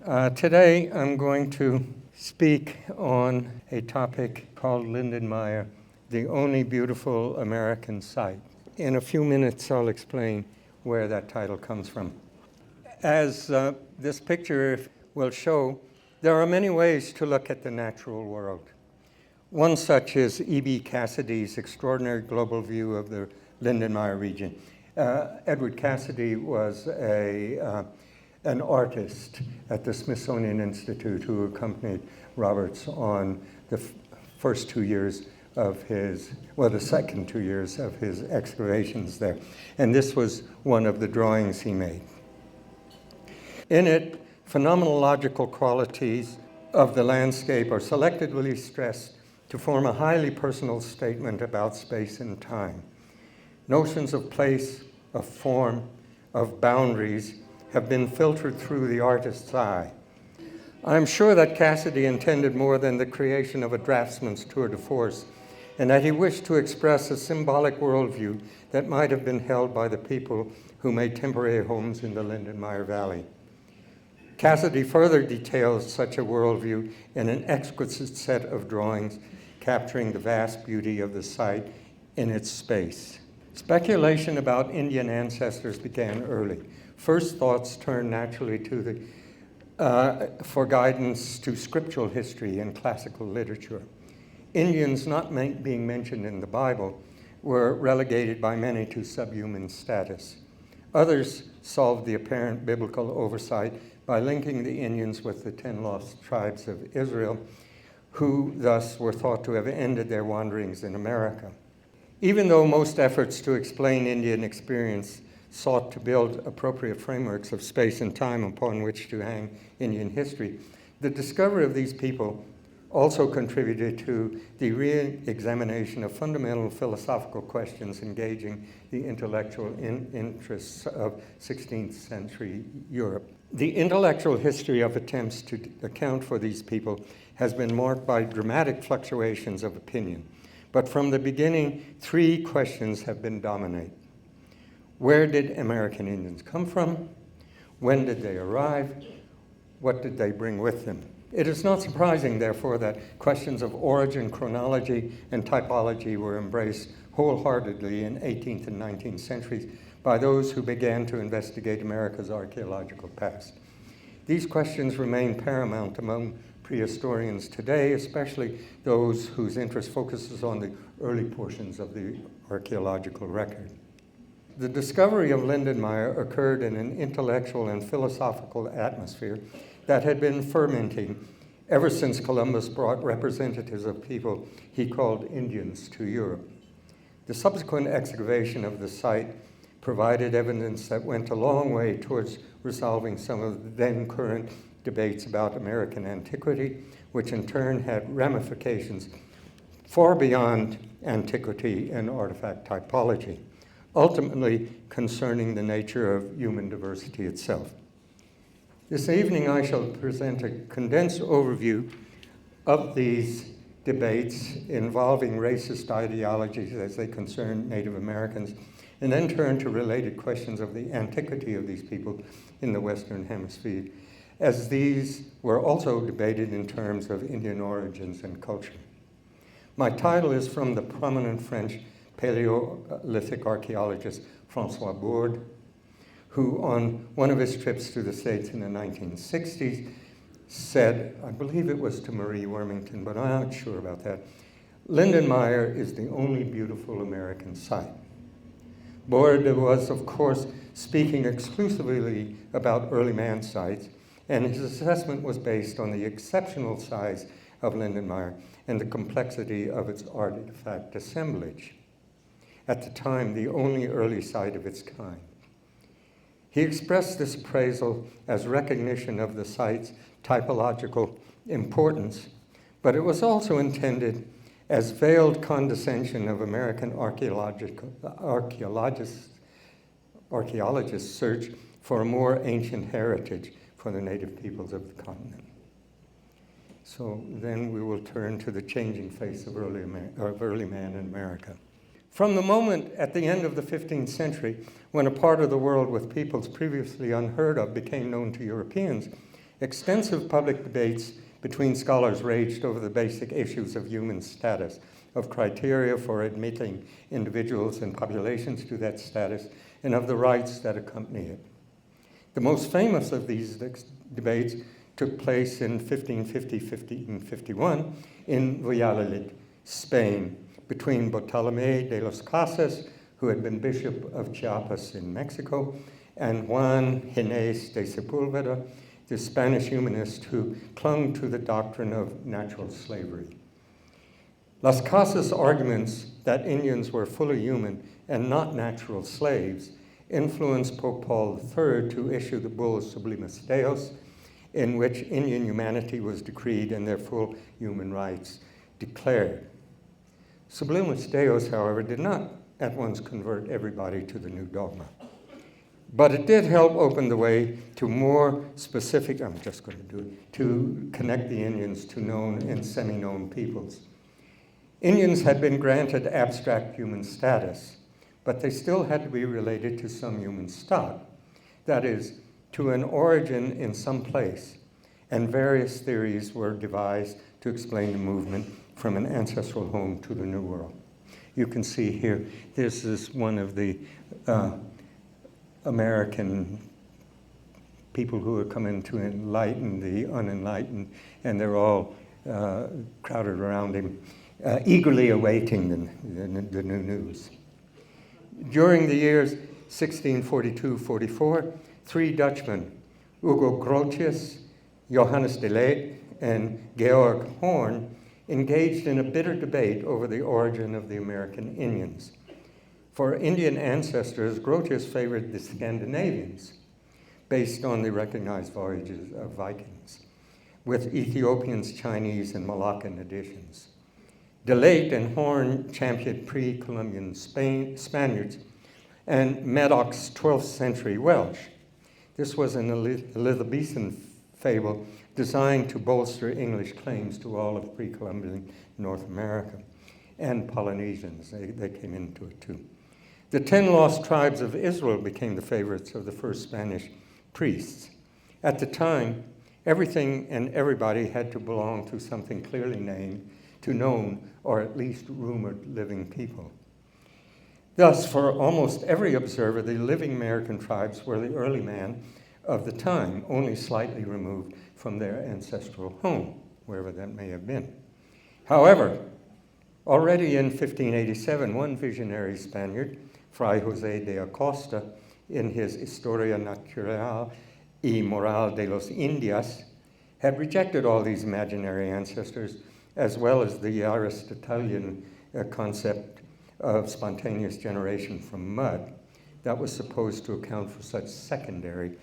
Today I'm going to speak on a topic called Lindenmeier, the only beautiful American site. In a few minutes I'll explain where that title comes from. As this picture will show, there are many ways to look at the natural world. One such is E.B. Cassidy's extraordinary global view of the Lindenmeier region. Edward Cassidy was an artist at the Smithsonian Institute who accompanied Roberts on the first 2 years of the second 2 years of his excavations there. And this was one of the drawings he made. In it, phenomenological qualities of the landscape are selectively stressed to form a highly personal statement about space and time. Notions of place, of form, of boundaries have been filtered through the artist's eye. I'm sure that Cassidy intended more than the creation of a draftsman's tour de force, and that he wished to express a symbolic worldview that might have been held by the people who made temporary homes in the Lindenmeier Valley. Cassidy further details such a worldview in an exquisite set of drawings capturing the vast beauty of the site in its space. Speculation about Indian ancestors began early. First thoughts turned naturally for guidance to scriptural history and classical literature. Indians not being mentioned in the Bible were relegated by many to subhuman status. Others solved the apparent biblical oversight by linking the Indians with the 10 lost tribes of Israel, who thus were thought to have ended their wanderings in America. Even though most efforts to explain Indian experience sought to build appropriate frameworks of space and time upon which to hang Indian history, the discovery of these people also contributed to the re-examination of fundamental philosophical questions engaging the intellectual interests of 16th century Europe. The intellectual history of attempts to account for these people has been marked by dramatic fluctuations of opinion. But from the beginning, three questions have been dominant. Where did American Indians come from? When did they arrive? What did they bring with them? It is not surprising, therefore, that questions of origin, chronology, and typology were embraced wholeheartedly in 18th and 19th centuries by those who began to investigate America's archaeological past. These questions remain paramount among prehistorians today, especially those whose interest focuses on the early portions of the archaeological record. The discovery of Lindenmeier occurred in an intellectual and philosophical atmosphere that had been fermenting ever since Columbus brought representatives of people he called Indians to Europe. The subsequent excavation of the site provided evidence that went a long way towards resolving some of the then current debates about American antiquity, which in turn had ramifications far beyond antiquity and artifact typology, ultimately concerning the nature of human diversity itself. This evening I shall present a condensed overview of these debates involving racist ideologies as they concern Native Americans, and then turn to related questions of the antiquity of these people in the Western Hemisphere, as these were also debated in terms of Indian origins and culture. My title is from the prominent French Paleolithic archaeologist François Bourde, who on one of his trips to the States in the 1960s said, I believe it was to Marie Wormington, but I'm not sure about that, Lindenmeier is the only beautiful American site. Bourde was, of course, speaking exclusively about early man sites, and his assessment was based on the exceptional size of Lindenmeier and the complexity of its artifact assemblage. At the time, the only early site of its kind. He expressed this appraisal as recognition of the site's typological importance, but it was also intended as veiled condescension of American archaeologists' search for a more ancient heritage for the native peoples of the continent. So then we will turn to the changing face of early man in America. From the moment at the end of the 15th century, when a part of the world with peoples previously unheard of became known to Europeans, Extensive public debates between scholars raged over the basic issues of human status, of criteria for admitting individuals and populations to that status, and of the rights that accompany it. The most famous of these debates took place in 1550-1551 in Valladolid, Spain, between Bartolomé de los Casas, who had been Bishop of Chiapas in Mexico, and Juan Ginés de Sepúlveda, the Spanish humanist who clung to the doctrine of natural slavery. Las Casas' arguments that Indians were fully human and not natural slaves influenced Pope Paul III to issue the bull Sublimis Deus, in which Indian humanity was decreed and their full human rights declared. Sublimis Deus, however, did not at once convert everybody to the new dogma. But it did help open the way to more specific, to connect the Indians to known and semi-known peoples. Indians had been granted abstract human status, but they still had to be related to some human stock, that is, to an origin in some place, and various theories were devised to explain the movement from an ancestral home to the New World. You can see here, this is one of the American people who are coming to enlighten the unenlightened, and they're all crowded around him, eagerly awaiting the new news. During the years 1642-44, 3 Dutchmen, Hugo Grotius, Johannes de Leet, and Georg Horn, engaged in a bitter debate over the origin of the American Indians. For Indian ancestors, Grotius favored the Scandinavians, based on the recognized voyages of Vikings, with Ethiopians, Chinese, and Malaccan additions. De Leet and Horn championed pre-Columbian Spaniards and Madoc's 12th century Welsh. This was an Elizabethan fable designed to bolster English claims to all of pre-Columbian North America, and Polynesians, they came into it too. The 10 lost tribes of Israel became the favorites of the first Spanish priests. At the time, everything and everybody had to belong to something clearly named, to known or at least rumored living people. Thus, for almost every observer, the living American tribes were the early man of the time, only slightly removed from their ancestral home, wherever that may have been. However, already in 1587, one visionary Spaniard, Fray José de Acosta, in his Historia Natural y Moral de los Indias, had rejected all these imaginary ancestors, as well as the Aristotelian concept of spontaneous generation from mud that was supposed to account for such secondary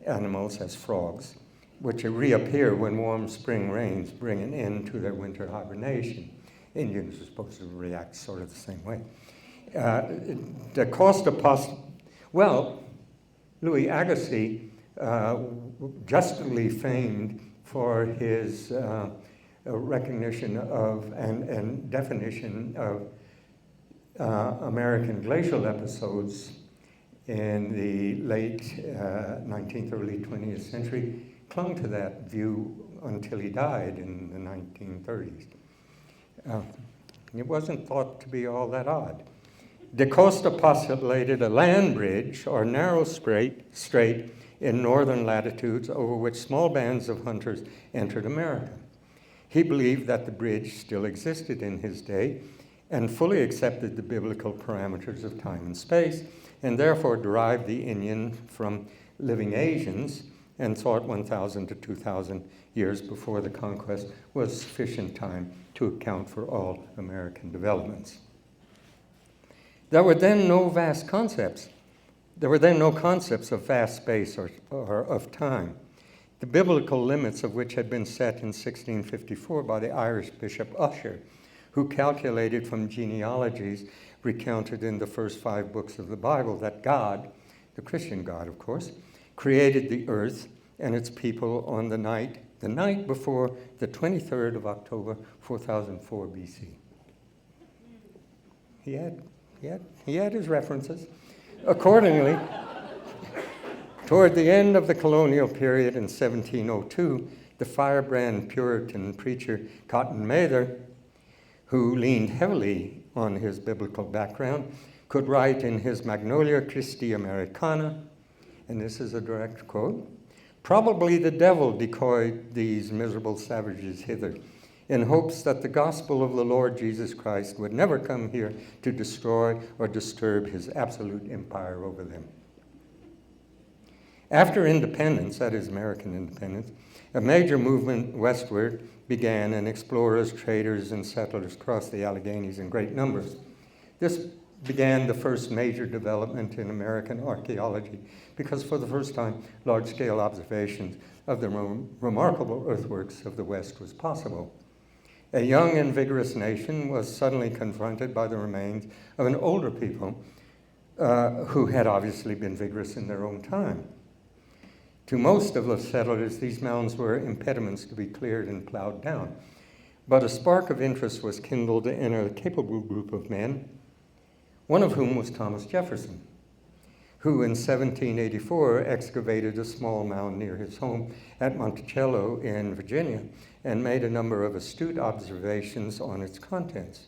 animals as frogs, which reappear when warm spring rains bring an end to their winter hibernation. Indians are supposed to react sort of the same way. Louis Agassiz, justly famed for his recognition of and definition of American glacial episodes in the late 19th, early 20th century, clung to that view until he died in the 1930s. It wasn't thought to be all that odd. Da Costa postulated a land bridge or narrow strait in northern latitudes over which small bands of hunters entered America. He believed that the bridge still existed in his day and fully accepted the biblical parameters of time and space, and therefore derived the Indian from living Asians, and thought 1,000 to 2,000 years before the conquest was sufficient time to account for all American developments. There were then no concepts of vast space or of time, the biblical limits of which had been set in 1654 by the Irish Bishop Ussher, who calculated from genealogies recounted in the first 5 books of the Bible that God, the Christian God, of course, created the earth and its people on the night before the 23rd of October, 4004 BC. He had his references. Accordingly, Toward the end of the colonial period in 1702, the firebrand Puritan preacher Cotton Mather, who leaned heavily on his biblical background, could write in his Magnolia Christi Americana, and this is a direct quote, "Probably the devil decoyed these miserable savages hither in hopes that the gospel of the Lord Jesus Christ would never come here to destroy or disturb his absolute empire over them." After independence, that is American independence, a major movement westward began, and explorers, traders, and settlers crossed the Alleghanies in great numbers. This began the first major development in American archaeology because for the first time, large-scale observations of the remarkable earthworks of the West was possible. A young and vigorous nation was suddenly confronted by the remains of an older people who had obviously been vigorous in their own time. To most of the settlers, these mounds were impediments to be cleared and plowed down. But a spark of interest was kindled in a capable group of men, one of whom was Thomas Jefferson, who in 1784 excavated a small mound near his home at Monticello in Virginia and made a number of astute observations on its contents.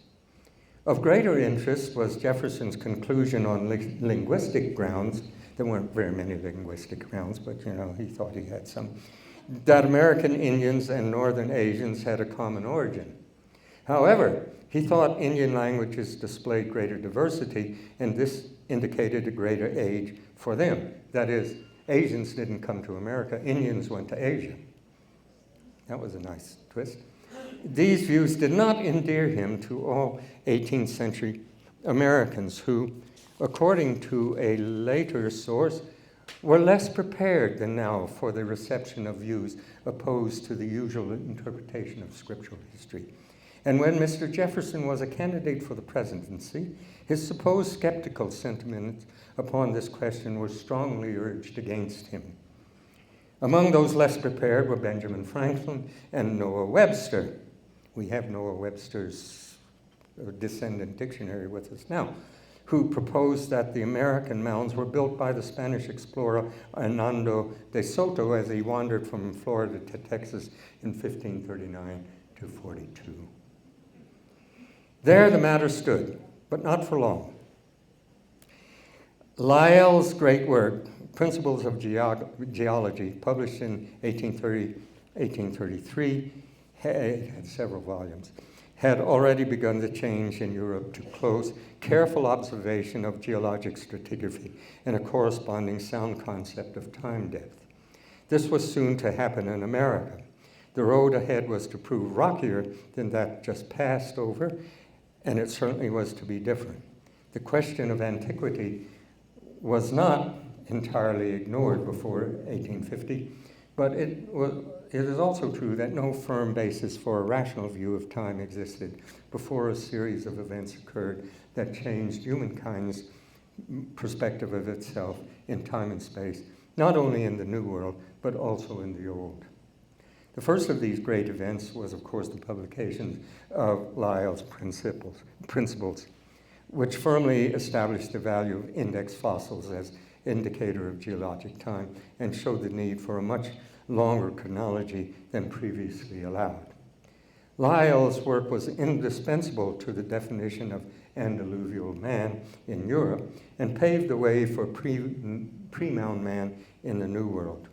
Of greater interest was Jefferson's conclusion on linguistic grounds. There weren't very many linguistic grounds, but he thought he had some, that American Indians and Northern Asians had a common origin. However, he thought Indian languages displayed greater diversity, and this indicated a greater age for them. That is, Asians didn't come to America, Indians went to Asia. That was a nice twist. These views did not endear him to all 18th century Americans who, according to a later source, were less prepared than now for the reception of views opposed to the usual interpretation of scriptural history. And when Mr. Jefferson was a candidate for the presidency, his supposed skeptical sentiments upon this question were strongly urged against him. Among those less prepared were Benjamin Franklin and Noah Webster. We have Noah Webster's descendant dictionary with us now, who proposed that the American mounds were built by the Spanish explorer Hernando de Soto as he wandered from Florida to Texas in 1539 to 42. There the matter stood, but not for long. Lyell's great work, Principles of Geology, published in 1833, had several volumes, had already begun the change in Europe to close careful observation of geologic stratigraphy and a corresponding sound concept of time depth. This was soon to happen in America. The road ahead was to prove rockier than that just passed over, and it certainly was to be different. The question of antiquity was not entirely ignored before 1850, but it is also true that no firm basis for a rational view of time existed before a series of events occurred that changed humankind's perspective of itself in time and space, not only in the New World, but also in the Old. The first of these great events was, of course, the publication of Lyell's Principles, which firmly established the value of index fossils as indicator of geologic time and showed the need for a much longer chronology than previously allowed. Lyell's work was indispensable to the definition of antediluvial man in Europe and paved the way for pre-mound man in the New World.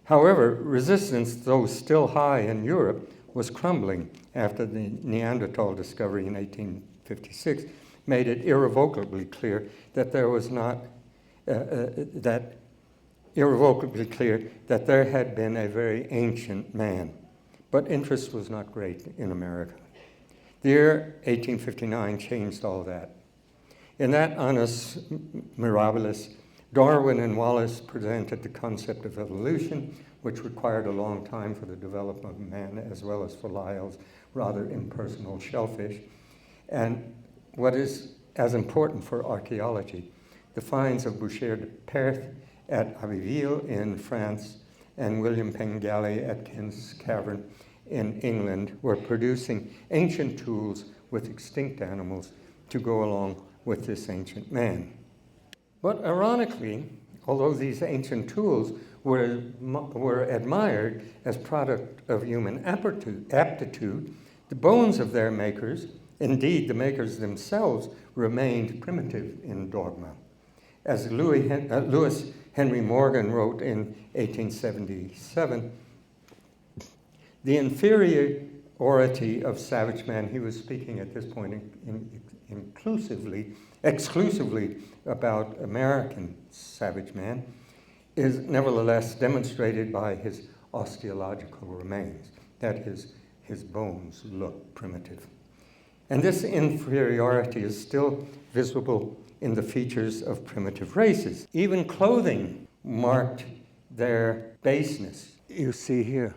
However, resistance, though still high in Europe, was crumbling after the Neanderthal discovery in 1856 made it irrevocably clear that there had been a very ancient man. But interest was not great in America. The year 1859 changed all that. In that annus mirabilis, Darwin and Wallace presented the concept of evolution, which required a long time for the development of man, as well as for Lyell's rather impersonal shellfish. And what is as important for archaeology, the finds of Boucher de Perth at Abbeville in France and William Pengelly at Kent's Cavern in England were producing ancient tools with extinct animals to go along with this ancient man. But ironically, although these ancient tools were admired as product of human aptitude, the bones of their makers, indeed the makers themselves, remained primitive in dogma. As Lewis Henry Morgan wrote in 1877, the inferiority of savage man, he was speaking at this point exclusively about American savage man, is nevertheless demonstrated by his osteological remains. That is, his bones look primitive. And this inferiority is still visible in the features of primitive races. Even clothing marked their baseness. You see here,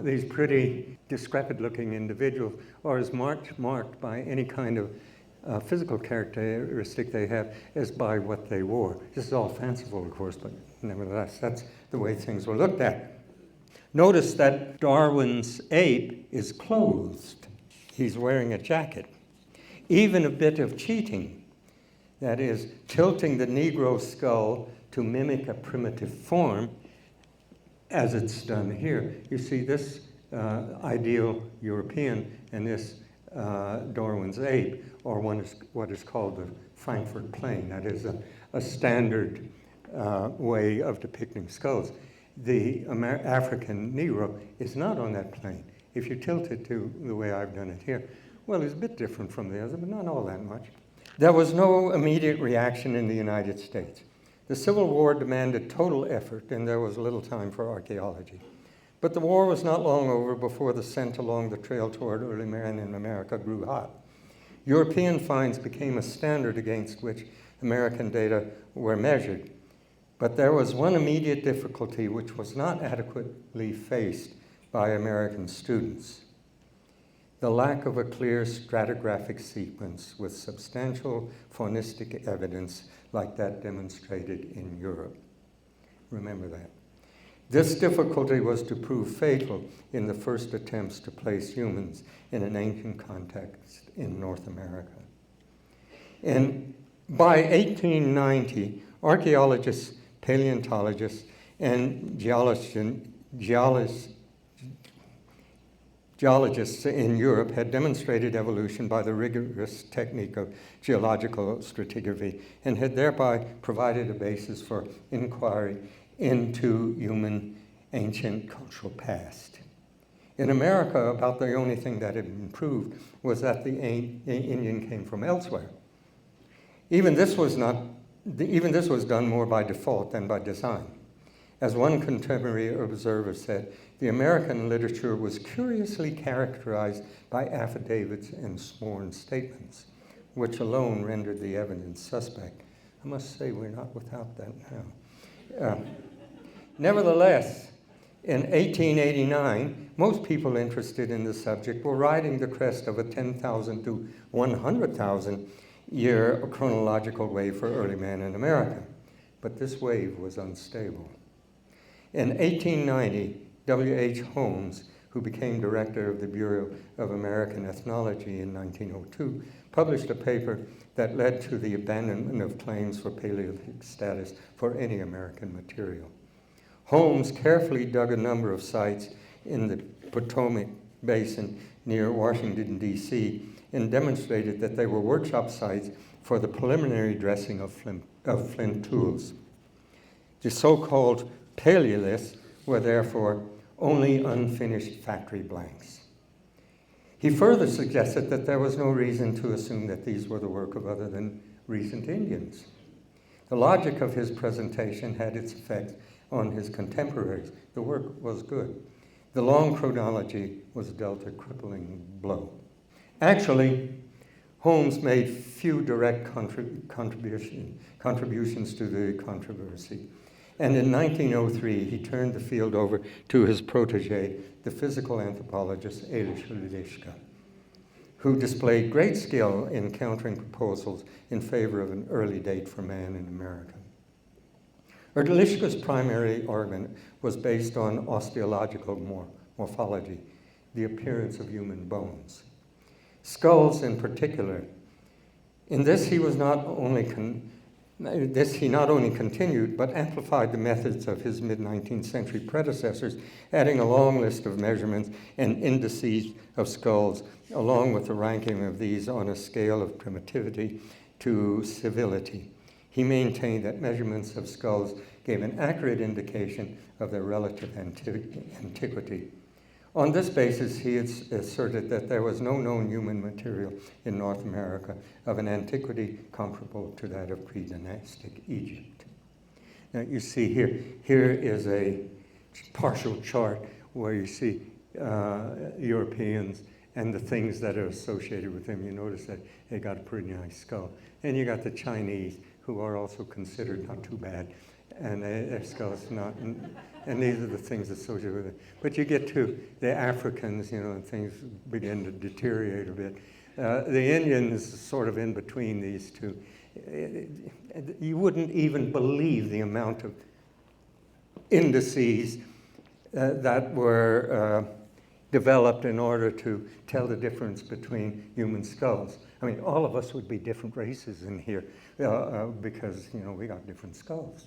these pretty decrepit-looking individuals are as marked by any kind of physical characteristic they have as by what they wore. This is all fanciful, of course, but nevertheless, that's the way things were looked at. Notice that Darwin's ape is clothed. He's wearing a jacket. Even a bit of cheating, that is, tilting the Negro skull to mimic a primitive form, as it's done here. You see this ideal European and this Darwin's ape, or what is called the Frankfurt plane. That is a standard way of depicting skulls. The African Negro is not on that plane. If you tilt it to the way I've done it here, well, it's a bit different from the other, but not all that much. There was no immediate reaction in the United States. The Civil War demanded total effort, and there was little time for archaeology. But the war was not long over before the scent along the trail toward early man in America grew hot. European finds became a standard against which American data were measured. But there was one immediate difficulty which was not adequately faced by American students: the lack of a clear stratigraphic sequence with substantial faunistic evidence like that demonstrated in Europe. Remember that. This difficulty was to prove fatal in the first attempts to place humans in an ancient context in North America. And by 1890, archaeologists, paleontologists, and geologists in Europe had demonstrated evolution by the rigorous technique of geological stratigraphy and had thereby provided a basis for inquiry into human ancient cultural past. In America, about the only thing that had been proved was that the Indian came from elsewhere. Even this was done more by default than by design. As one contemporary observer said, the American literature was curiously characterized by affidavits and sworn statements, which alone rendered the evidence suspect. I must say we're not without that now. Nevertheless, in 1889, most people interested in the subject were riding the crest of a 10,000 to 100,000 year chronological wave for early man in America. But this wave was unstable. In 1890, W.H. Holmes, who became director of the Bureau of American Ethnology in 1902, published a paper that led to the abandonment of claims for Paleolithic status for any American material. Holmes carefully dug a number of sites in the Potomac Basin near Washington, D.C., and demonstrated that they were workshop sites for the preliminary dressing of flint tools. The so-called paleoliths were therefore only unfinished factory blanks. He further suggested that there was no reason to assume that these were the work of other than recent Indians. The logic of his presentation had its effect on his contemporaries. The work was good. The long chronology was dealt a crippling blow. Actually, Holmes made few direct contributions to the controversy. And in 1903, he turned the field over to his protege, the physical anthropologist Elisha Lischka, who displayed great skill in countering proposals in favor of an early date for man in America. Lischka's primary argument was based on osteological morphology, the appearance of human bones. Skulls in particular. In this, he was not only This he not only continued, but amplified the methods of his mid-19th century predecessors, adding a long list of measurements and indices of skulls, along with the ranking of these on a scale of primitivity to civility. He maintained that measurements of skulls gave an accurate indication of their relative antiquity. On this basis, he asserted that there was no known human material in North America of an antiquity comparable to that of pre-dynastic Egypt. Now you see here is a partial chart where you see Europeans and the things that are associated with them. You notice that they got a pretty nice skull. And you got the Chinese, who are also considered not too bad, and their skull's not. And these are the things associated with it. But you get to the Africans, and things begin to deteriorate a bit. The Indians sort of in between these two. You wouldn't even believe the amount of indices that were developed in order to tell the difference between human skulls. I mean, all of us would be different races in here because, we got different skulls.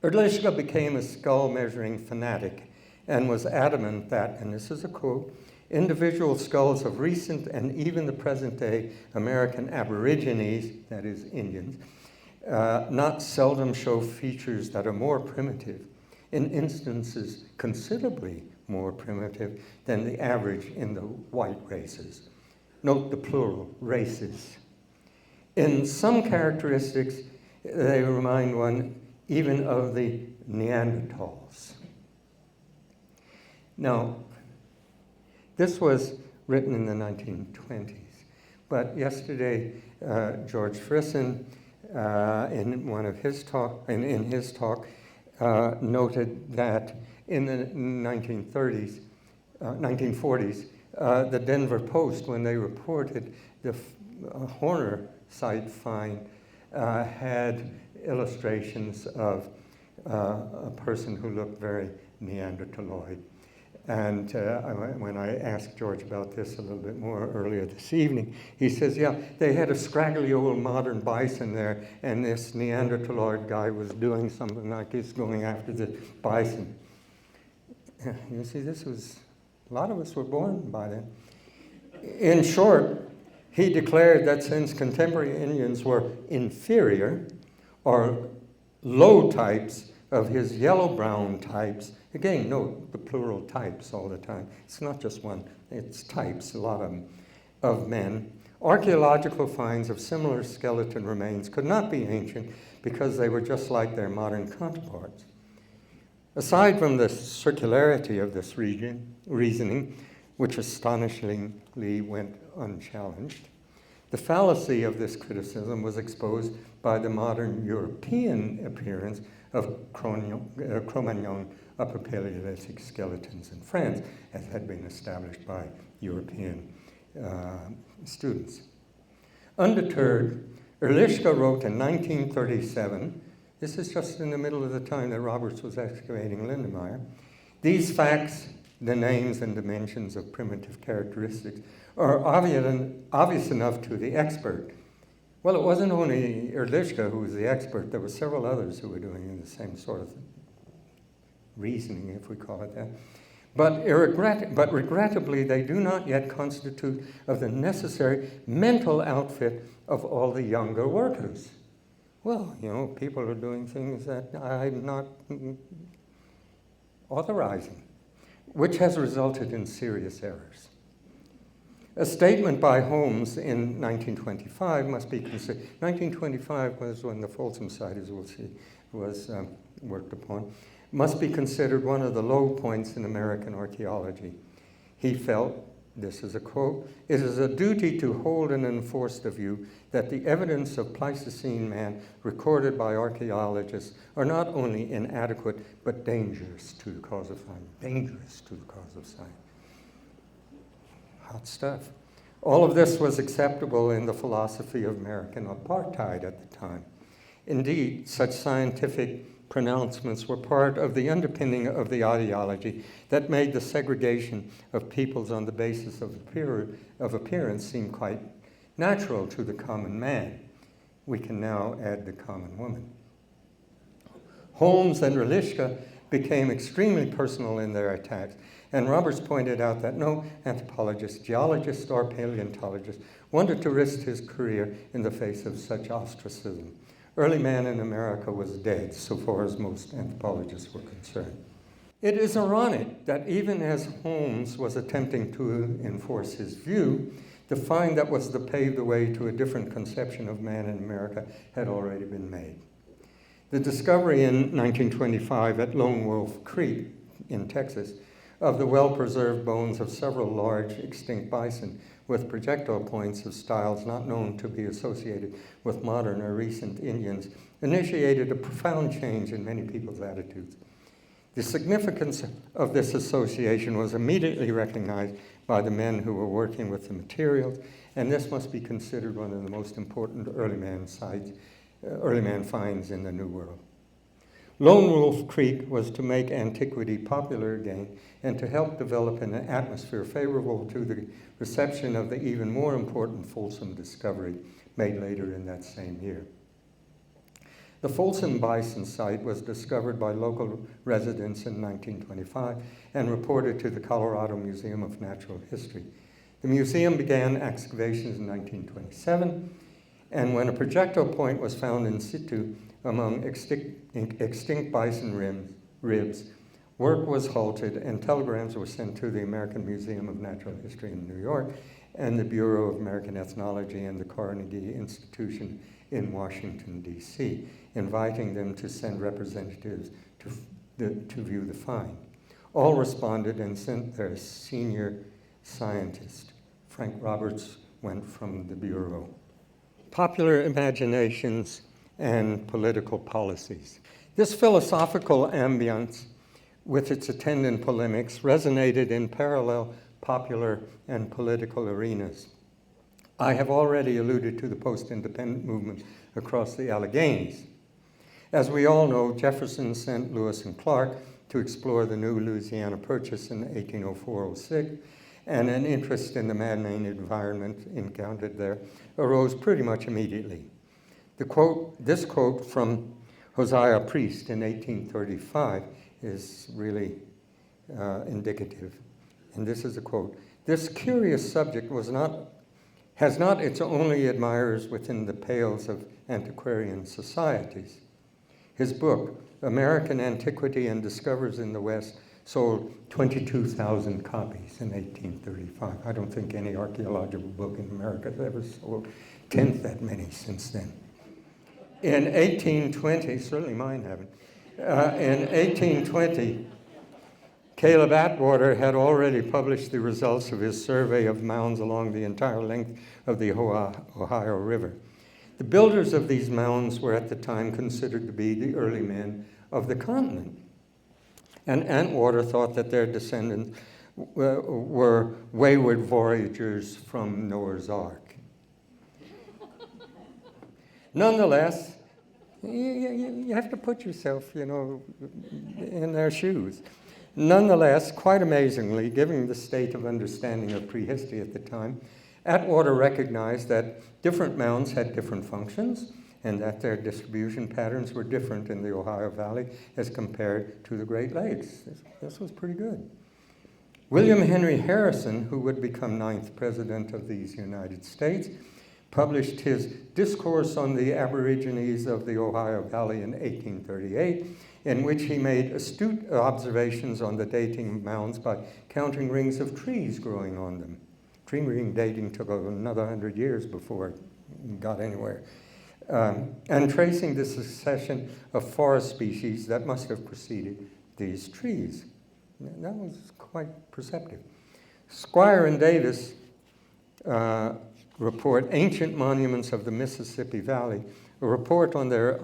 Erlichka became a skull-measuring fanatic and was adamant that, and this is a quote, individual skulls of recent and even the present-day American Aborigines, that is Indians, not seldom show features that are more primitive, in instances considerably more primitive than the average in the white races. Note the plural, races. In some characteristics, they remind one even of the Neanderthals. Now, this was written in the 1920s, but yesterday George Frisson, in one of his talk, noted that in the 1940s, the Denver Post, when they reported the Horner site find, had illustrations of a person who looked very Neanderthaloid. And when I asked George about this a little bit more earlier this evening, he says, yeah, they had a scraggly old modern bison there, and this Neanderthaloid guy was doing something like this, going after the bison. You see, a lot of us were born by then. In short, he declared that since contemporary Indians were inferior, or low types of his yellow-brown types, again, note the plural types all the time. It's not just one, it's types, a lot of them, of men. Archaeological finds of similar skeleton remains could not be ancient because they were just like their modern counterparts. Aside from the circularity of this reasoning, which astonishingly went unchallenged, the fallacy of this criticism was exposed by the modern European appearance of Cro-Magnon Upper Paleolithic skeletons in France, as had been established by European students. Undeterred, Erlichka wrote in 1937, this is just in the middle of the time that Roberts was excavating Lindenmeier, these facts, the names and dimensions of primitive characteristics, are obvious enough to the expert. Well, it wasn't only Erlichka who was the expert. There were several others who were doing the same sort of reasoning, if we call it that. But regrettably, they do not yet constitute of the necessary mental outfit of all the younger workers. Well, people are doing things that I'm not authorizing, which has resulted in serious errors. A statement by Holmes in 1925 must be considered. 1925 was when the Folsom site, as we'll see, was worked upon, must be considered one of the low points in American archaeology. He felt, this is a quote, "It is a duty to hold and enforce the view that the evidence of Pleistocene man recorded by archaeologists are not only inadequate, but dangerous to the cause of science." Dangerous to the cause of science. Hot stuff. All of this was acceptable in the philosophy of American apartheid at the time. Indeed, such scientific pronouncements were part of the underpinning of the ideology that made the segregation of peoples on the basis of appearance seem quite natural to the common man. We can now add the common woman. Holmes and Relishka became extremely personal in their attacks, and Roberts pointed out that no anthropologist, geologist, or paleontologist wanted to risk his career in the face of such ostracism. Early man in America was dead, so far as most anthropologists were concerned. It is ironic that even as Holmes was attempting to enforce his view, the find that was to pave the way to a different conception of man in America had already been made. The discovery in 1925 at Lone Wolf Creek in Texas of the well-preserved bones of several large extinct bison with projectile points of styles not known to be associated with modern or recent Indians initiated a profound change in many people's attitudes. The significance of this association was immediately recognized by the men who were working with the materials, and this must be considered one of the most important early man finds in the New World. Lone Wolf Creek was to make antiquity popular again and to help develop an atmosphere favorable to the reception of the even more important Folsom discovery made later in that same year. The Folsom Bison site was discovered by local residents in 1925 and reported to the Colorado Museum of Natural History. The museum began excavations in 1927, and when a projectile point was found in situ among extinct bison ribs, work was halted and telegrams were sent to the American Museum of Natural History in New York and the Bureau of American Ethnology and the Carnegie Institution in Washington, D.C., inviting them to send representatives to view the find. All responded and sent their senior scientist. Frank Roberts went from the Bureau. Popular imaginations and political policies. This philosophical ambience, with its attendant polemics, resonated in parallel popular and political arenas. I have already alluded to the post-independent movement across the Alleghanies. As we all know, Jefferson sent Lewis and Clark to explore the new Louisiana Purchase in 1804-06, and an interest in the man-made environment encountered there arose pretty much immediately. This quote from Hosea Priest in 1835 is really indicative. And this is a quote: "This curious subject has not its only admirers within the pales of antiquarian societies. His book, American Antiquity and Discoveries in the West, sold 22,000 copies in 1835. I don't think any archaeological book in America has ever sold 10th that many since then. In 1820, certainly mine haven't, in 1820, Caleb Atwater had already published the results of his survey of mounds along the entire length of the Ohio River. The builders of these mounds were at the time considered to be the early men of the continent. And Atwater thought that their descendants were wayward voyagers from Noah's Ark. Nonetheless, you have to put yourself, in their shoes. Nonetheless, quite amazingly, given the state of understanding of prehistory at the time, Atwater recognized that different mounds had different functions and that their distribution patterns were different in the Ohio Valley as compared to the Great Lakes. This was pretty good. William Henry Harrison, who would become 9th President of these United States, published his Discourse on the Aborigines of the Ohio Valley in 1838, in which he made astute observations on the dating of mounds by counting rings of trees growing on them. Tree ring dating took another 100 years before it got anywhere. And tracing the succession of forest species that must have preceded these trees. That was quite perceptive. Squire and Davis report Ancient Monuments of the Mississippi Valley, a report on their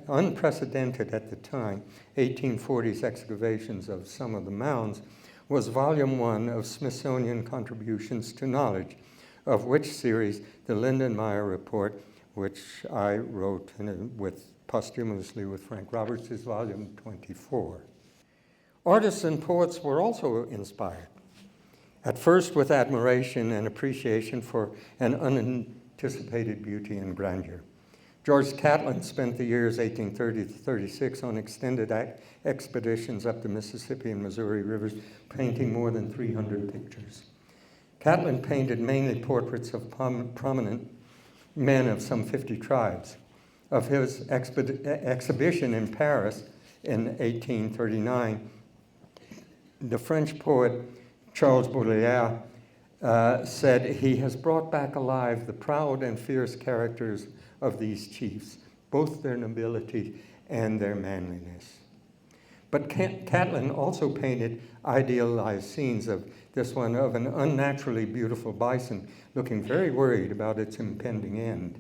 unprecedented at the time 1840s excavations of some of the mounds, was volume 1 of Smithsonian Contributions to Knowledge, of which series the Lindenmeier report, which I wrote posthumously with Frank Roberts, is volume 24. Artists and poets were also inspired, at first with admiration and appreciation for an unanticipated beauty and grandeur. George Catlin spent the years 1830 to 36 on extended expeditions up the Mississippi and Missouri rivers, painting more than 300 pictures. Catlin painted mainly portraits of prominent men of some 50 tribes. Of his exhibition in Paris in 1839, the French poet Charles Baudelaire said, "He has brought back alive the proud and fierce characters of these chiefs, both their nobility and their manliness." But Catlin also painted idealized scenes of this one of an unnaturally beautiful bison looking very worried about its impending end.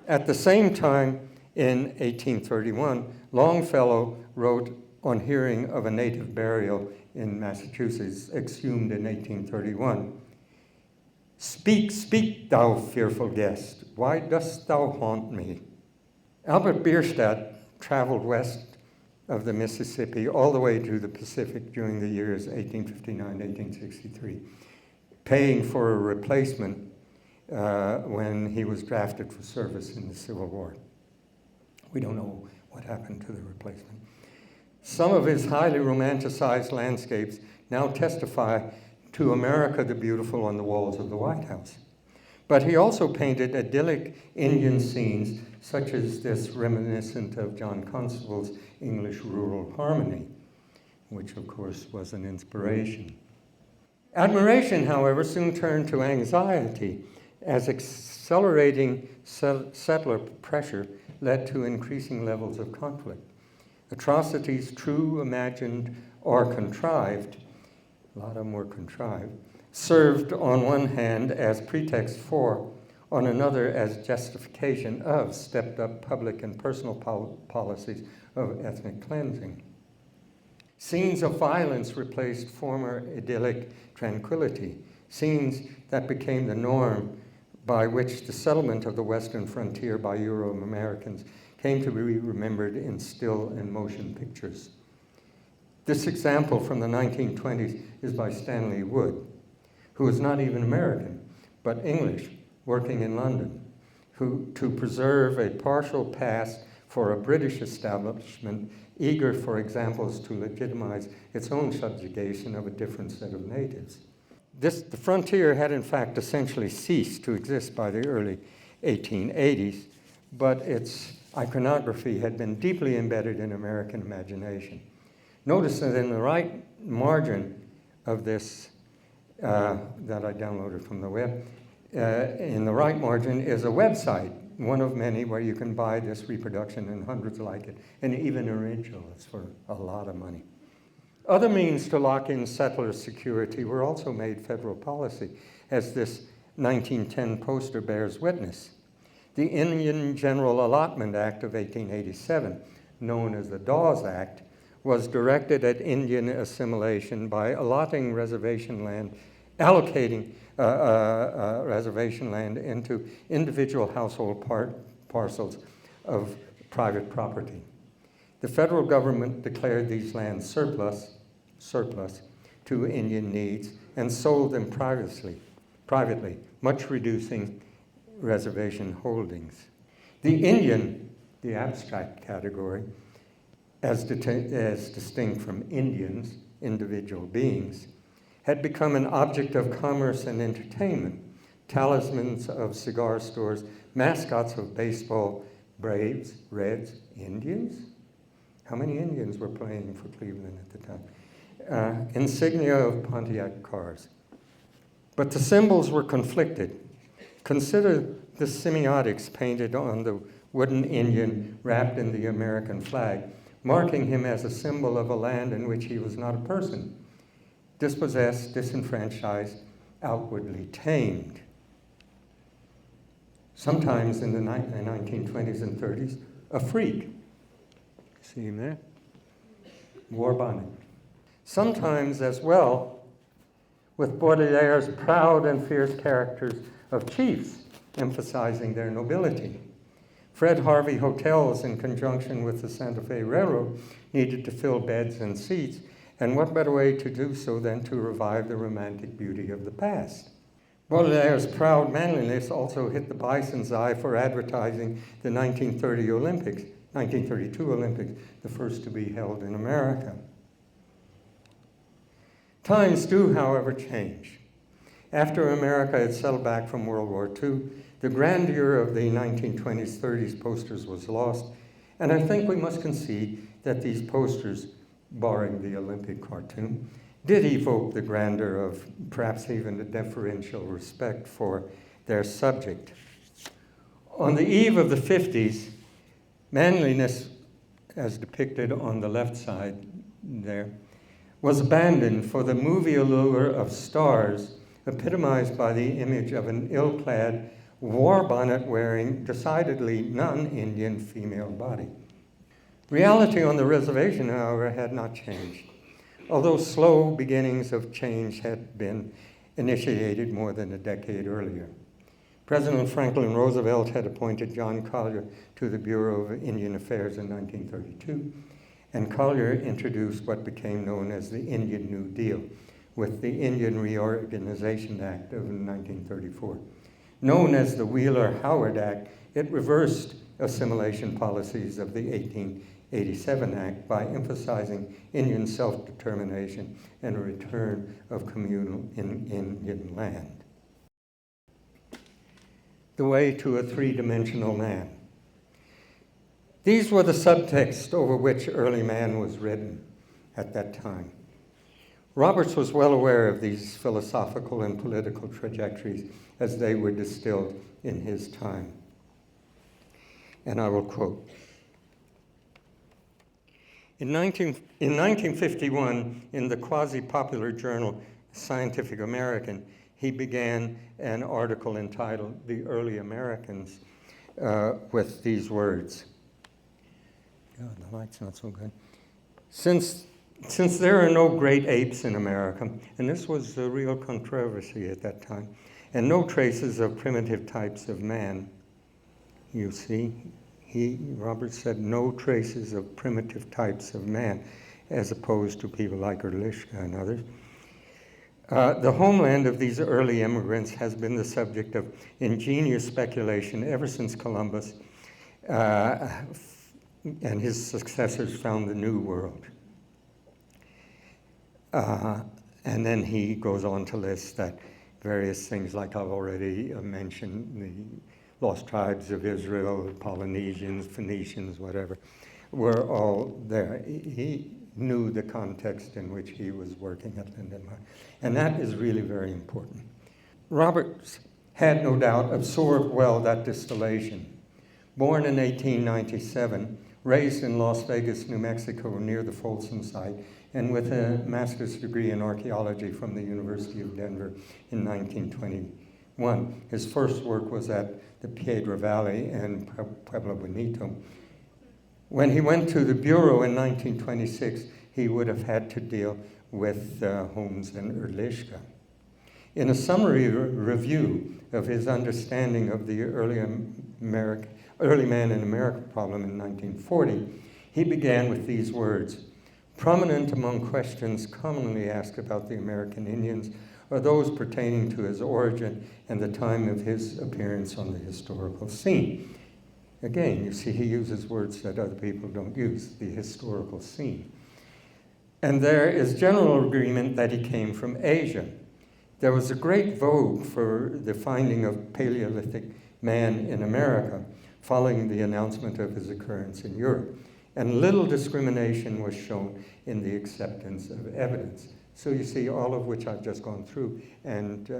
At the same time, in 1831, Longfellow wrote on hearing of a native burial in Massachusetts, exhumed in 1831, "Speak, speak, thou fearful guest, why dost thou haunt me?" Albert Bierstadt traveled west of the Mississippi all the way to the Pacific during the years 1859 to 1863, paying for a replacement when he was drafted for service in the Civil War. We don't know what happened to the replacement. Some of his highly romanticized landscapes now testify to America the Beautiful on the walls of the White House. But he also painted idyllic Indian scenes, such as this reminiscent of John Constable's English Rural Harmony, which of course was an inspiration. Admiration, however, soon turned to anxiety as accelerating settler pressure led to increasing levels of conflict. Atrocities, true, imagined, or contrived, a lot of them were contrived, served on one hand as pretext for, on another as justification of stepped-up public and personal policies of ethnic cleansing. Scenes of violence replaced former idyllic tranquility, scenes that became the norm by which the settlement of the western frontier by Euro-Americans came to be remembered in still and motion pictures. This example from the 1920s is by Stanley Wood, who is not even American, but English, working in London, who to preserve a partial past for a British establishment eager for examples to legitimize its own subjugation of a different set of natives. The frontier had in fact essentially ceased to exist by the early 1880s, but its iconography had been deeply embedded in American imagination. Notice that in the right margin of this that I downloaded from the web, in the right margin is a website, one of many where you can buy this reproduction and hundreds like it, and even originals for a lot of money. Other means to lock in settler security were also made federal policy, as this 1910 poster bears witness. The Indian General Allotment Act of 1887, known as the Dawes Act, was directed at Indian assimilation by allotting reservation land, allocating reservation land into individual household parcels of private property. The federal government declared these lands surplus to Indian needs and sold them privately, much reducing reservation holdings. The Indian, the abstract category, as distinct from Indians, individual beings, had become an object of commerce and entertainment, talismans of cigar stores, mascots of baseball, Braves, Reds, Indians? How many Indians were playing for Cleveland at the time? Insignia of Pontiac cars. But the symbols were conflicted. Consider the semiotics painted on the wooden Indian wrapped in the American flag, marking him as a symbol of a land in which he was not a person, dispossessed, disenfranchised, outwardly tamed. Sometimes in the 1920s and 30s, a freak. See him there? War bonnet. Sometimes as well, with Baudelaire's proud and fierce characters of chiefs, emphasizing their nobility. Fred Harvey hotels, in conjunction with the Santa Fe Railroad, needed to fill beds and seats, and what better way to do so than to revive the romantic beauty of the past? Baudelaire's proud manliness also hit the bison's eye for advertising the 1932 Olympics, the first to be held in America. Times do, however, change. After America had settled back from World War II, the grandeur of the 1920s, 30s posters was lost, and I think we must concede that these posters, barring the Olympic cartoon, did evoke the grandeur of perhaps even a deferential respect for their subject. On the eve of the 50s, manliness, as depicted on the left side there, was abandoned for the movie allure of stars, epitomized by the image of an ill-clad, war bonnet-wearing, decidedly non-Indian female body. Reality on the reservation, however, had not changed, although slow beginnings of change had been initiated more than a decade earlier. President Franklin Roosevelt had appointed John Collier to the Bureau of Indian Affairs in 1932, and Collier introduced what became known as the Indian New Deal with the Indian Reorganization Act of 1934. Known as the Wheeler-Howard Act, it reversed assimilation policies of the 1887 Act by emphasizing Indian self-determination and a return of communal Indian land. The way to a three-dimensional man. These were the subtext over which early man was written at that time. Roberts was well aware of these philosophical and political trajectories as they were distilled in his time. And I will quote, in 1951, in the quasi-popular journal Scientific American, he began an article entitled The Early Americans with these words. God, the light's not so good. Since there are no great apes in America, and this was a real controversy at that time, and no traces of primitive types of man, you see, Roberts said no traces of primitive types of man, as opposed to people like Erlichka and others. The homeland of these early immigrants has been the subject of ingenious speculation ever since Columbus and his successors found the New World. And then he goes on to list that various things, like I've already mentioned, the lost tribes of Israel, Polynesians, Phoenicians, whatever, were all there. He knew the context in which he was working at Lindenmeier, and that is really very important. Roberts had no doubt absorbed well that distillation. Born in 1897, raised in Las Vegas, New Mexico, near the Folsom site, and with a master's degree in archaeology from the University of Denver in 1921. His first work was at the Piedra Valley and Pueblo Bonito. When he went to the Bureau in 1926, he would have had to deal with Holmes and Erlichka. In a summary review of his understanding of the early man in America problem in 1940, he began with these words: prominent among questions commonly asked about the American Indians are those pertaining to his origin and the time of his appearance on the historical scene. Again, you see, he uses words that other people don't use, the historical scene. And there is general agreement that he came from Asia. There was a great vogue for the finding of Paleolithic man in America following the announcement of his occurrence in Europe. And little discrimination was shown in the acceptance of evidence. So you see, all of which I've just gone through and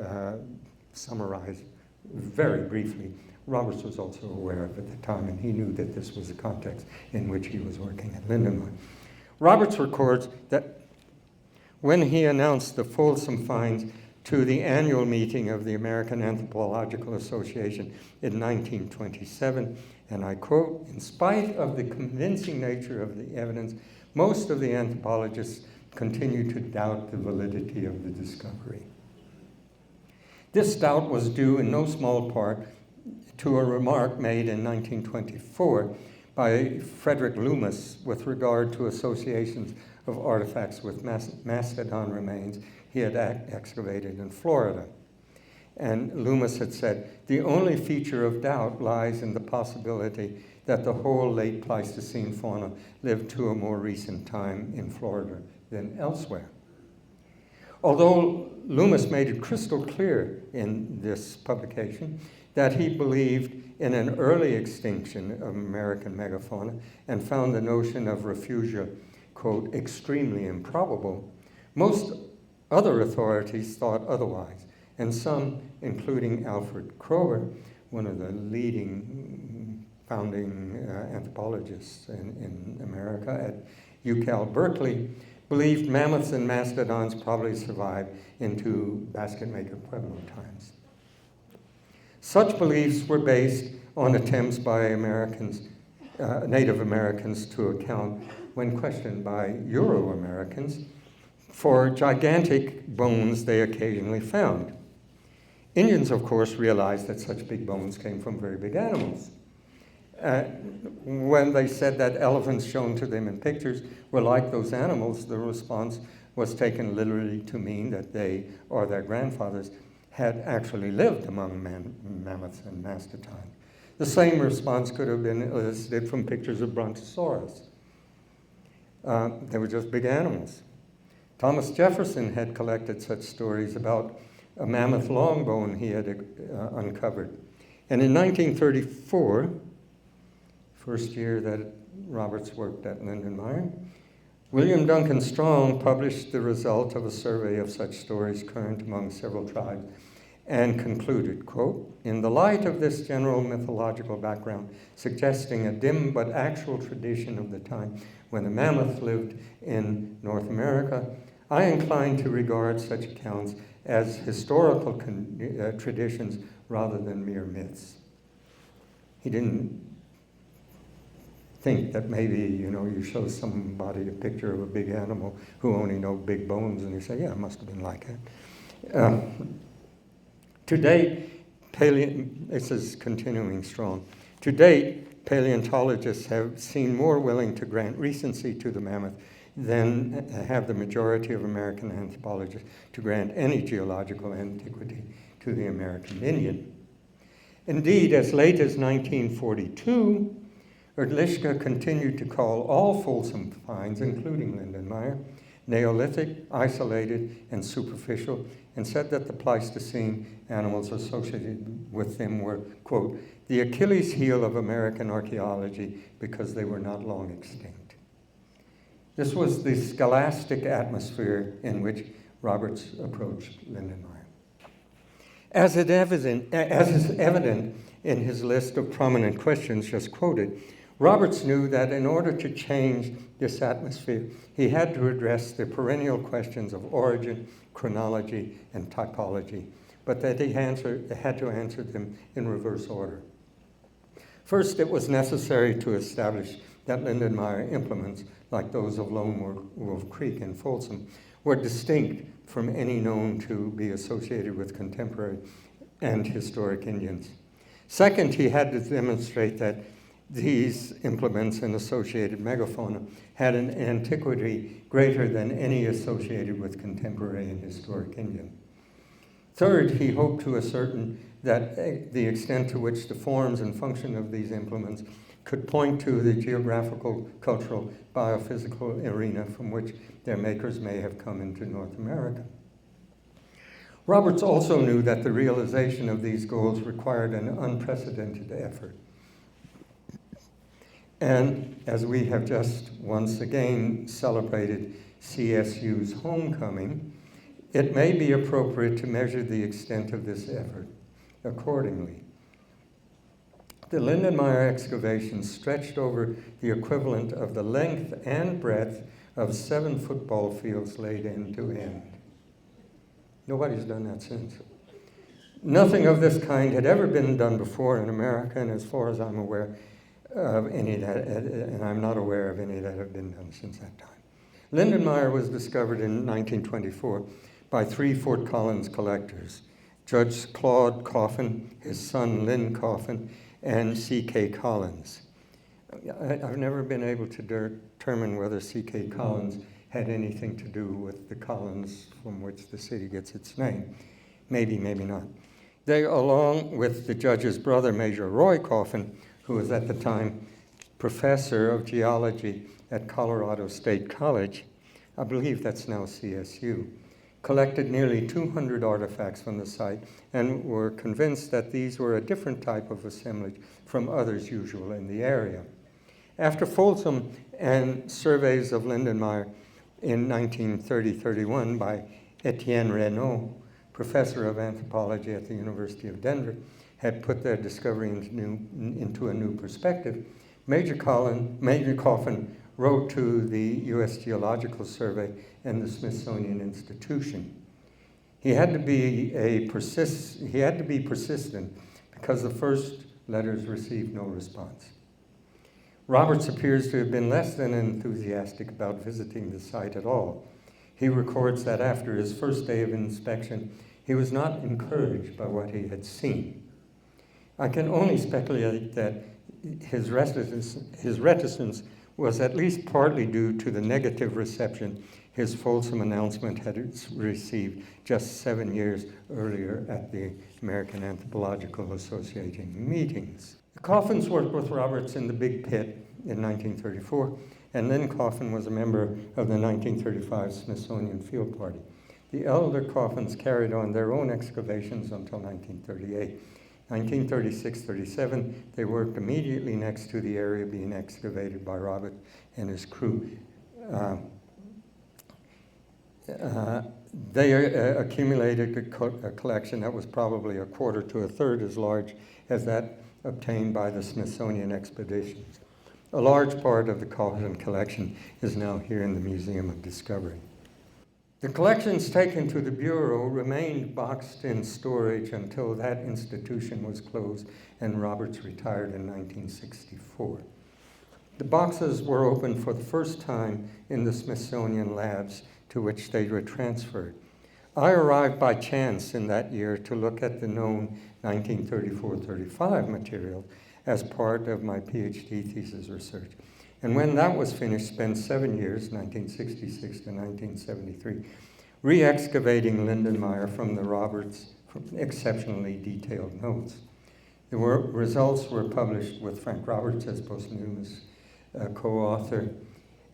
summarized very briefly. Roberts was also aware of at the time, and he knew that this was the context in which he was working at Lindenmeier. Roberts records that when he announced the Folsom finds to the annual meeting of the American Anthropological Association in 1927, and I quote, in spite of the convincing nature of the evidence, most of the anthropologists continue to doubt the validity of the discovery. This doubt was due in no small part to a remark made in 1924 by Frederick Loomis with regard to associations of artifacts with Mastodon remains he had excavated in Florida. And Loomis had said, the only feature of doubt lies in the possibility that the whole late Pleistocene fauna lived to a more recent time in Florida than elsewhere. Although Loomis made it crystal clear in this publication that he believed in an early extinction of American megafauna and found the notion of refugia, quote, extremely improbable, most other authorities thought otherwise, and some, including Alfred Kroger, one of the leading founding anthropologists in America at UCal Berkeley, believed mammoths and mastodons probably survived into basket maker Pueblo times. Such beliefs were based on attempts by Native Americans to account, when questioned by Euro-Americans, for gigantic bones they occasionally found. Indians, of course, realized that such big bones came from very big animals. When they said that elephants shown to them in pictures were like those animals, the response was taken literally to mean that they or their grandfathers had actually lived among mammoths and mastodons. The same response could have been elicited from pictures of Brontosaurus. They were just big animals. Thomas Jefferson had collected such stories about a mammoth long bone he had uncovered. And in 1934, first year that Roberts worked at Lindenmeier, William Duncan Strong published the result of a survey of such stories current among several tribes and concluded, quote, in the light of this general mythological background suggesting a dim but actual tradition of the time when the mammoth lived in North America, I incline to regard such accounts as historical traditions rather than mere myths. He didn't think that maybe, you show somebody a picture of a big animal who only know big bones and you say, yeah, it must have been like that. To date, this is continuing strong. To date, paleontologists have seemed more willing to grant recency to the mammoth than have the majority of American anthropologists to grant any geological antiquity to the American Indian. Indeed, as late as 1942, Erdlichka continued to call all Folsom finds, including Lindenmeier, Neolithic, isolated, and superficial, and said that the Pleistocene animals associated with them were, quote, the Achilles heel of American archaeology because they were not long extinct. This was the scholastic atmosphere in which Roberts approached Lindenmeier. As is evident in his list of prominent questions just quoted, Roberts knew that in order to change this atmosphere, he had to address the perennial questions of origin, chronology, and typology, but that he had to answer them in reverse order. First, it was necessary to establish that Lindenmeier implements, like those of Lone Wolf Creek and Folsom, were distinct from any known to be associated with contemporary and historic Indians. Second, he had to demonstrate that these implements and associated megafauna had an antiquity greater than any associated with contemporary and historic Indian. Third, he hoped to ascertain that the extent to which the forms and function of these implements could point to the geographical, cultural, biophysical arena from which their makers may have come into North America. Roberts also knew that the realization of these goals required an unprecedented effort. And as we have just once again celebrated CSU's homecoming, it may be appropriate to measure the extent of this effort accordingly. The Lindenmeier excavation stretched over the equivalent of the length and breadth of 7 football fields laid end to end. Nobody's done that since. Nothing of this kind had ever been done before in America, and as far as I'm aware of any that, and I'm not aware of any that have been done since that time. Lindenmeier was discovered in 1924 by 3 Fort Collins collectors, Judge Claude Coffin, his son Lynn Coffin, and C.K. Collins. I've never been able to determine whether C.K. Collins had anything to do with the Collins from which the city gets its name. Maybe, maybe not. They, along with the judge's brother, Major Roy Coffin, who was at the time professor of geology at Colorado State College, I believe that's now CSU, collected nearly 200 artifacts from the site and were convinced that these were a different type of assemblage from others usual in the area. After Folsom and surveys of Lindenmeier in 1930-31 by Etienne Renaud, professor of anthropology at the University of Denver, had put their discovery into a new perspective, Major Coffin wrote to the U.S. Geological Survey and the Smithsonian Institution. He had to be persistent because the first letters received no response. Roberts appears to have been less than enthusiastic about visiting the site at all. He records that after his first day of inspection, he was not encouraged by what he had seen. I can only speculate that his reticence was at least partly due to the negative reception his Folsom announcement had received just 7 years earlier at the American Anthropological Association meetings. The Coffins worked with Roberts in the Big Pit in 1934, and Lynn Coffin was a member of the 1935 Smithsonian Field Party. The elder Coffins carried on their own excavations until 1938. 1936-37, they worked immediately next to the area being excavated by Robert and his crew. They accumulated a collection that was probably a quarter to a third as large as that obtained by the Smithsonian expeditions. A large part of the Coffin collection is now here in the Museum of Discovery. The collections taken to the Bureau remained boxed in storage until that institution was closed and Roberts retired in 1964. The boxes were opened for the first time in the Smithsonian labs to which they were transferred. I arrived by chance in that year to look at the known 1934-35 material as part of my PhD thesis research. And when that was finished, spent 7 years, 1966 to 1973, re-excavating Lindenmeier from the Roberts exceptionally detailed notes. The results were published with Frank Roberts as posthumous co-author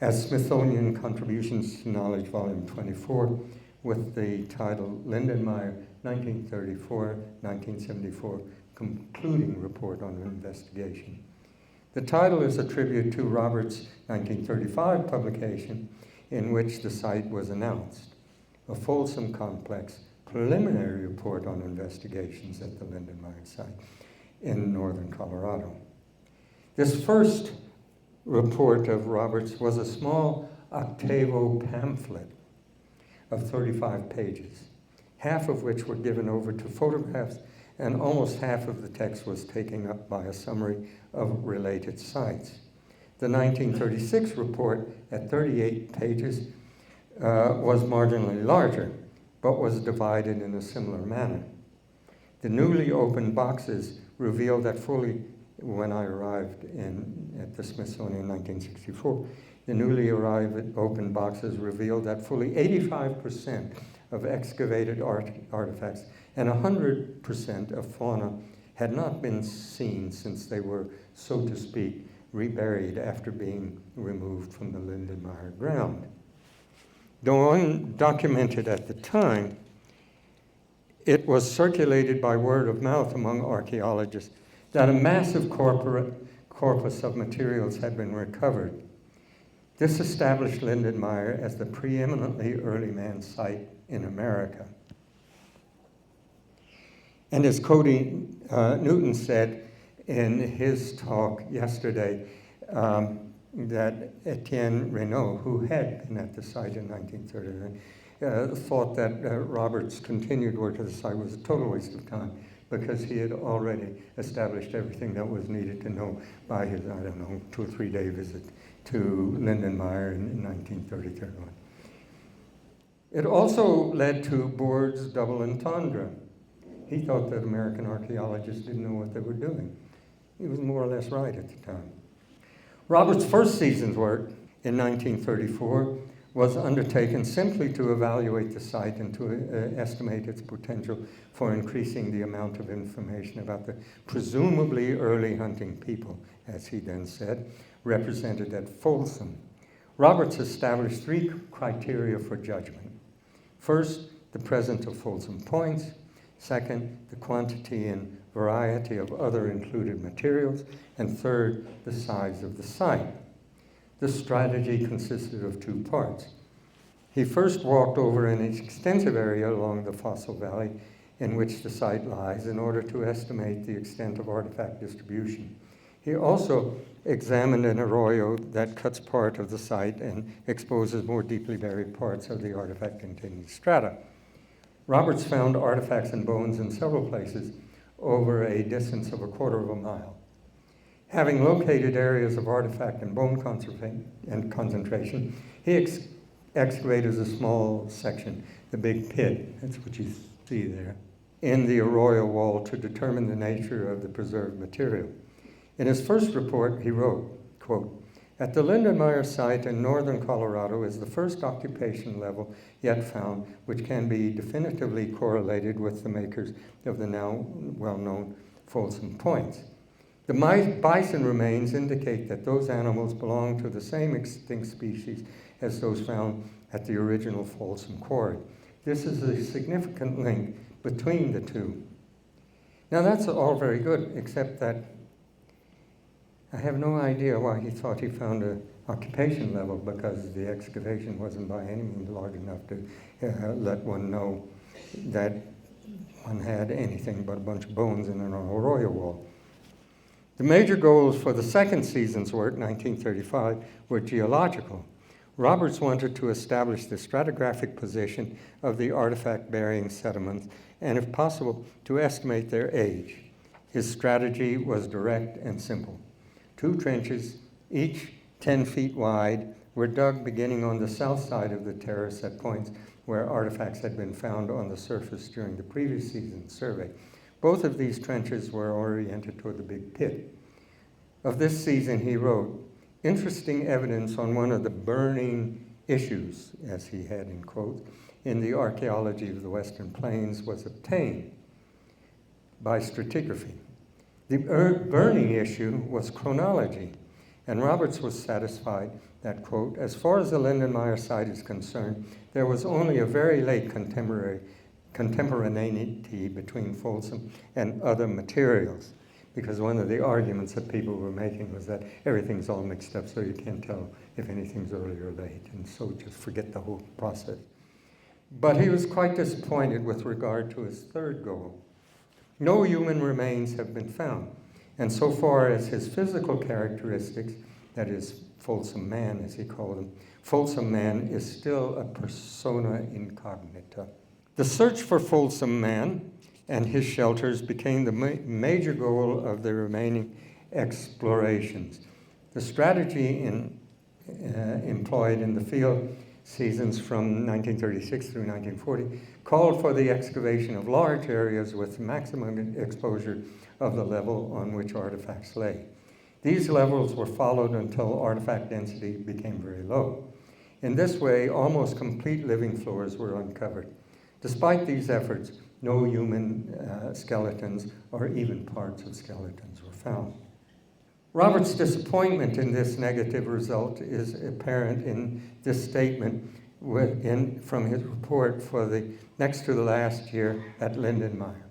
as Smithsonian Contributions to Knowledge, Volume 24, with the title Lindenmeier, 1934-1974, Concluding Report on Investigation. The title is a tribute to Roberts' 1935 publication in which the site was announced, a Folsom Complex preliminary report on investigations at the Lindenmeier site in northern Colorado. This first report of Roberts was a small octavo pamphlet of 35 pages, half of which were given over to photographs, and almost half of the text was taken up by a summary of related sites. The 1936 report, at 38 pages, was marginally larger, but was divided in a similar manner. The newly opened boxes revealed that fully, when I arrived at the Smithsonian in 1964, the newly opened boxes revealed that fully 85% of excavated artifacts and 100% of fauna had not been seen since they were, so to speak, reburied after being removed from the Lindenmeier ground. Though undocumented at the time, it was circulated by word of mouth among archaeologists that a massive corpus of materials had been recovered. This established Lindenmeier as the preeminently early man site in America. And as Cody Newton said in his talk yesterday, that Etienne Renaud, who had been at the site in 1939, thought that Roberts' continued work at the site was a total waste of time because he had already established everything that was needed to know by his, 2 or 3 day visit to Lindenmeier in 1930-31. It also led to Board's double entendre. He thought that American archaeologists didn't know what they were doing. He was more or less right at the time. Roberts' first season's work in 1934 was undertaken simply to evaluate the site and to estimate its potential for increasing the amount of information about the presumably early hunting people, as he then said, represented at Folsom. Roberts established 3 criteria for judgment. First, the presence of Folsom points. Second, the quantity and variety of other included materials. And third, the size of the site. The strategy consisted of 2 parts. He first walked over an extensive area along the fossil valley in which the site lies in order to estimate the extent of artifact distribution. He also examined an arroyo that cuts part of the site and exposes more deeply buried parts of the artifact-containing strata. Roberts found artifacts and bones in several places over a distance of 1/4 mile. Having located areas of artifact and bone concentration, he excavated a small section, the Big Pit, that's what you see there, in the arroyo wall to determine the nature of the preserved material. In his first report, he wrote, quote, "At the Lindenmeier site in northern Colorado is the first occupation level yet found, which can be definitively correlated with the makers of the now well-known Folsom points. The bison remains indicate that those animals belong to the same extinct species as those found at the original Folsom quarry. This is a significant link between the two." Now that's all very good, except that I have no idea why he thought he found an occupation level, because the excavation wasn't by any means large enough to let one know that one had anything but a bunch of bones in an arroyo wall. The major goals for the second season's work, 1935, were geological. Roberts wanted to establish the stratigraphic position of the artifact-bearing sediments and, if possible, to estimate their age. His strategy was direct and simple. 2 trenches, each 10 feet wide, were dug beginning on the south side of the terrace at points where artifacts had been found on the surface during the previous season's survey. Both of these trenches were oriented toward the Big Pit. Of this season, he wrote, "Interesting evidence on one of the burning issues," as he had in quotes, "in the archaeology of the Western Plains was obtained by stratigraphy. The burning issue was chronology, and Roberts was satisfied that, quote, "as far as the Lindenmeier site is concerned, there was only a very late contemporaneity between Folsom and other materials," because one of the arguments that people were making was that everything's all mixed up, so you can't tell if anything's early or late, and so just forget the whole process. But he was quite disappointed with regard to his third goal. No human remains have been found, and so far as his physical characteristics, that is, Folsom man, as he called him, Folsom man is still a persona incognita. The search for Folsom man and his shelters became the major goal of the remaining explorations. The strategy employed in the field seasons from 1936 through 1940 called for the excavation of large areas with maximum exposure of the level on which artifacts lay. These levels were followed until artifact density became very low. In this way, almost complete living floors were uncovered. Despite these efforts, no human skeletons or even parts of skeletons were found. Robert's disappointment in this negative result is apparent in this statement from his report for the next to the last year at Lindenmeier.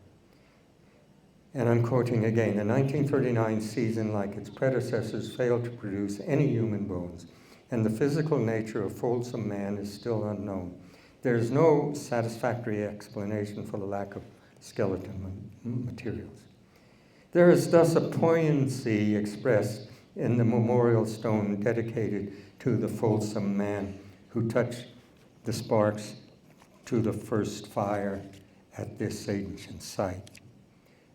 And I'm quoting again, "The 1939 season, like its predecessors, failed to produce any human bones, and the physical nature of Folsom man is still unknown. There is no satisfactory explanation for the lack of skeleton materials. There is thus a poignancy expressed in the memorial stone dedicated to the Folsom man who touched the sparks to the first fire at this ancient site.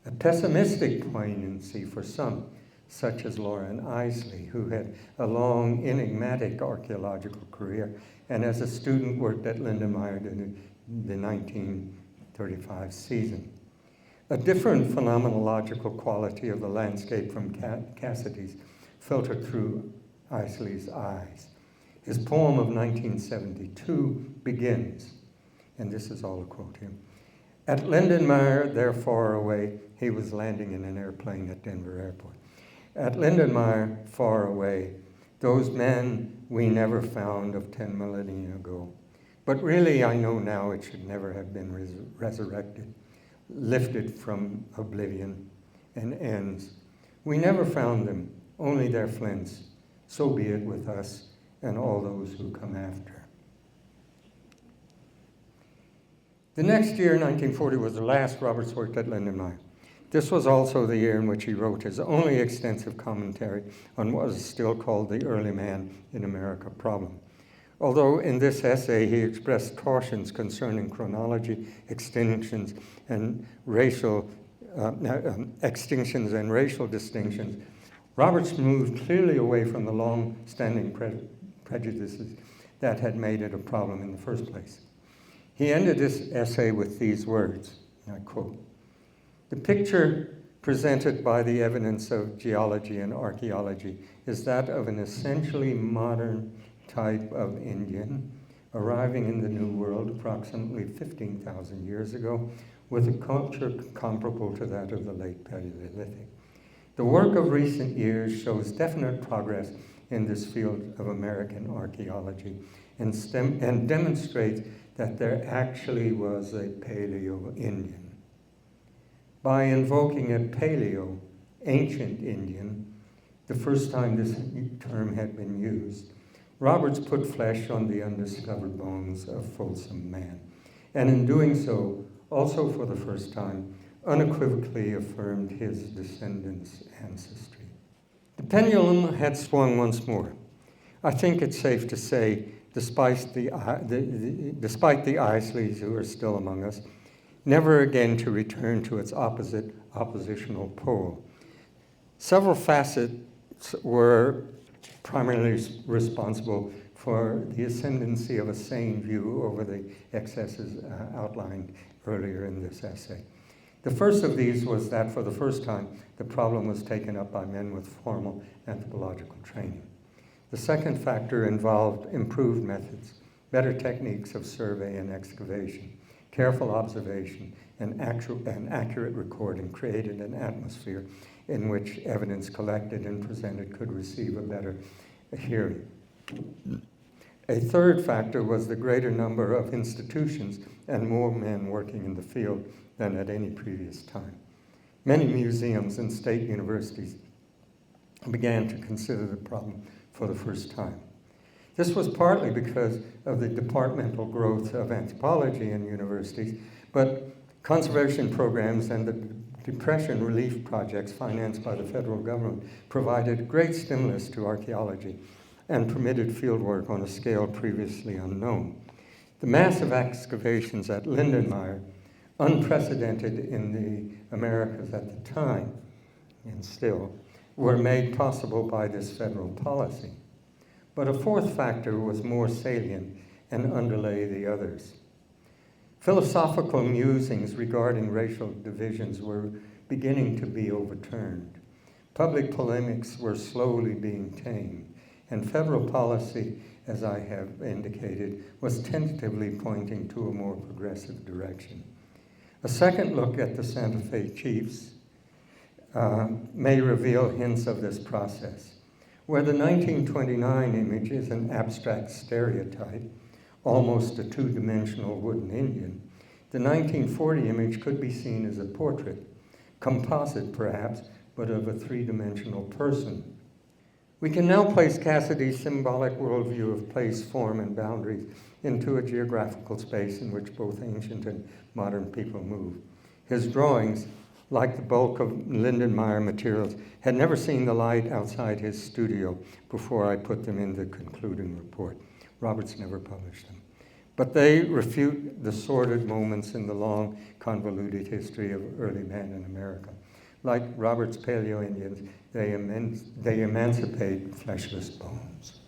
A pessimistic poignancy for some, such as Lauren Isley, who had a long, enigmatic archaeological career and as a student worked at Lindenmeier during the 1935 season. A different phenomenological quality of the landscape from Cassidy's filtered through Isley's eyes. His poem of 1972 begins, and this is all a quote here. At Lindenmeier, there far away, he was landing in an airplane at Denver Airport. At Lindenmeier, far away, those men we never found of 10 millennia ago. But really, I know now it should never have been resurrected, lifted from oblivion and ends. We never found them, only their flints. So be it with us and all those who come after. The next year, 1940, was the last Roberts worked at Lindenmeier. This was also the year in which he wrote his only extensive commentary on what is still called the early man in America problem. Although in this essay he expressed cautions concerning chronology, extinctions, and racial distinctions, Roberts moved clearly away from the long-standing prejudices that had made it a problem in the first place. He ended this essay with these words, and I quote, "The picture presented by the evidence of geology and archaeology is that of an essentially modern type of Indian arriving in the New World approximately 15,000 years ago with a culture comparable to that of the late Paleolithic. The work of recent years shows definite progress in this field of American archaeology and demonstrates that there actually was a Paleo-Indian. By invoking a Paleo, ancient Indian, the first time this term had been used, Roberts put flesh on the undiscovered bones of Folsom man, and in doing so, also for the first time, unequivocally affirmed his descendants' ancestry." The pendulum had swung once more. I think it's safe to say, despite the Isleys who are still among us, never again to return to its oppositional pole. Several facets were primarily responsible for the ascendancy of a sane view over the excesses outlined earlier in this essay. The first of these was that for the first time, the problem was taken up by men with formal anthropological training. The second factor involved improved methods, better techniques of survey and excavation, careful observation, and accurate recording created an atmosphere in which evidence collected and presented could receive a better hearing. A third factor was the greater number of institutions and more men working in the field than at any previous time. Many museums and state universities began to consider the problem for the first time. This was partly because of the departmental growth of anthropology in universities, but conservation programs and the depression relief projects financed by the federal government provided great stimulus to archaeology and permitted fieldwork on a scale previously unknown. The massive excavations at Lindenmeier, unprecedented in the Americas at the time, and still, were made possible by this federal policy. But a fourth factor was more salient and underlay the others. Philosophical musings regarding racial divisions were beginning to be overturned. Public polemics were slowly being tamed, and federal policy, as I have indicated, was tentatively pointing to a more progressive direction. A second look at the Santa Fe chiefs may reveal hints of this process. Where the 1929 image is an abstract stereotype, almost a two-dimensional wooden Indian, the 1940 image could be seen as a portrait, composite perhaps, but of a three-dimensional person. We can now place Cassidy's symbolic worldview of place, form, and boundaries into a geographical space in which both ancient and modern people move. His drawings, like the bulk of Lindenmeier materials, had never seen the light outside his studio before I put them in the concluding report. Roberts never published them. But they refute the sordid moments in the long, convoluted history of early man in America. Like Robert's Paleo-Indians, they emancipate fleshless bones.